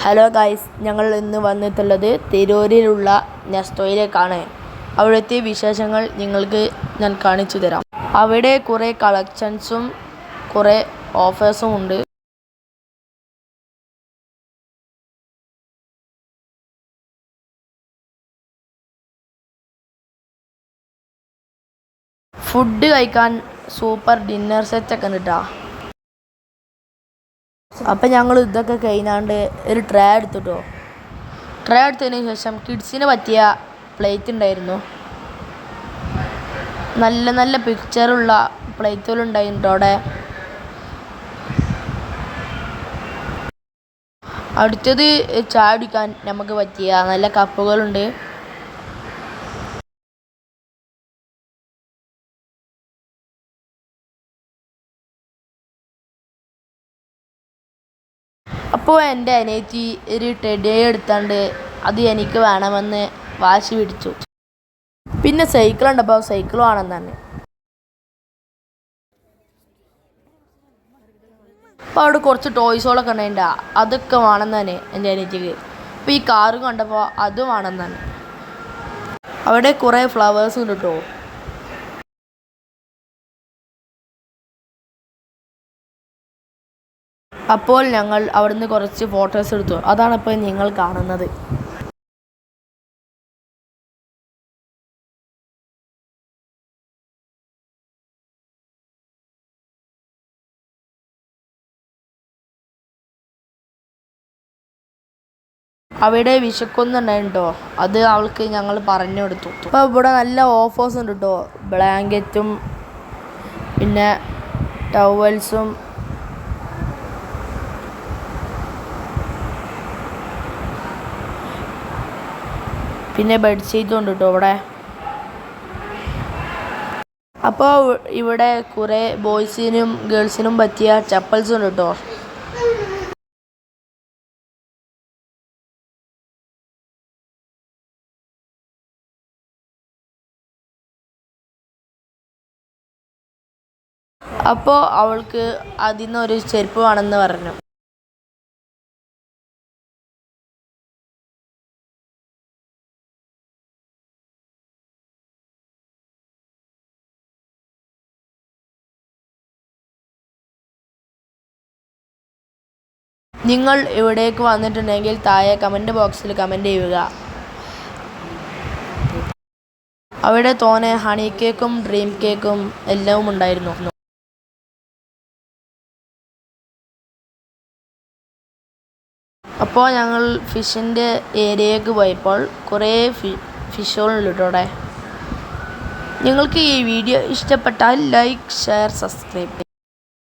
Hello guys, ഞങ്ങൾ ഇന്ന് വന്നിട്ടുള്ളത് തിരൂരിലുള്ള നെസ്റ്റോയിലേക്കാണ്. അവിടുത്തെ വിശേഷങ്ങൾ നിങ്ങൾക്ക് ഞാൻ കാണിച്ചു തരാം. അവിടെ കുറേ കളക്ഷൻസും കുറേ ഓഫേഴ്സും ഉണ്ട്. ഫുഡ് കഴിക്കാൻ സൂപ്പർ ഡിന്നർ സെറ്റൊക്കെ ഉണ്ട് കേട്ടോ. അപ്പം ഞങ്ങൾ ഇതൊക്കെ കഴിഞ്ഞാണ്ട് ഒരു ട്രേ എടുത്തിട്ടോ. ട്രേ എടുത്തതിന് ശേഷം കിഡ്സിന് പറ്റിയ പ്ലേറ്റ് ഉണ്ടായിരുന്നു. നല്ല നല്ല പിക്ചറുള്ള പ്ലേറ്റുകളുണ്ടായിരുന്നു അവിടെ. അടുത്തത് ചായ കുടിക്കാൻ നമുക്ക് പറ്റിയ നല്ല കപ്പുകളുണ്ട്. അപ്പോൾ എൻ്റെ അനിയത്തി ഒരു ടെഡി എടുത്താണ്ട് അത് എനിക്ക് വേണമെന്ന് വാശി പിടിച്ചു. പിന്നെ സൈക്കിൾ ഉണ്ടപ്പോൾ സൈക്കിൾ വേണം തന്നെ. അപ്പോൾ അവിടെ കുറച്ച് ടോയ്സുകളൊക്കെ ഉണ്ടായിട്ടാ, അതൊക്കെ വേണം തന്നെ എൻ്റെ അനിയത്തിക്ക്. അപ്പോൾ ഈ കാറ് കണ്ടപ്പോൾ അത് വേണം തന്നെ. അവിടെ കുറേ ഫ്ലവേഴ്സ് ഉണ്ട് കേട്ടോ. അപ്പോൾ ഞങ്ങൾ അവിടുന്ന് കുറച്ച് ഫോട്ടോസ് എടുത്തു. അതാണ് ഇപ്പോൾ നിങ്ങൾ കാണുന്നത്. അവിടെ വിശക്കുന്നുണ്ടായിട്ടോ, അത് അവൾക്ക് ഞങ്ങൾ പറഞ്ഞു കൊടുത്തു. അപ്പോൾ ഇവിടെ നല്ല ഓഫേഴ്സ് ഉണ്ട് കേട്ടോ. ബ്ലാങ്കറ്റും പിന്നെ ടവൽസും പിന്നെ ബെഡ്ഷീറ്റും ഉണ്ട് കേട്ടോ ഇവിടെ. അപ്പോൾ ഇവിടെ കുറേ ബോയ്സിനും ഗേൾസിനും പറ്റിയ ചപ്പൽസും ഉണ്ട് കേട്ടോ. അപ്പോൾ അവൾക്ക് അതിൽ നിന്നൊരു ചെരുപ്പ് വേണമെന്ന് പറഞ്ഞു. നിങ്ങൾ ഇവിടേക്ക് വന്നിട്ടുണ്ടെങ്കിൽ താഴെ കമൻറ്റ് ബോക്സിൽ കമൻറ്റ് ചെയ്യുക. അവിടെ തോനെ ഹണി കേക്കും ഡ്രീം കേക്കും എല്ലാം ഉണ്ടായിരുന്നു. അപ്പോൾ ഞങ്ങൾ ഫിഷിൻ്റെ ഏരിയയ്ക്ക് പോയപ്പോൾ കുറേ ഫിഷുകളുണ്ട് കേട്ടോ അവിടെ. നിങ്ങൾക്ക് ഈ വീഡിയോ ഇഷ്ടപ്പെട്ടാൽ ലൈക്ക്, ഷെയർ, സബ്സ്ക്രൈബ്.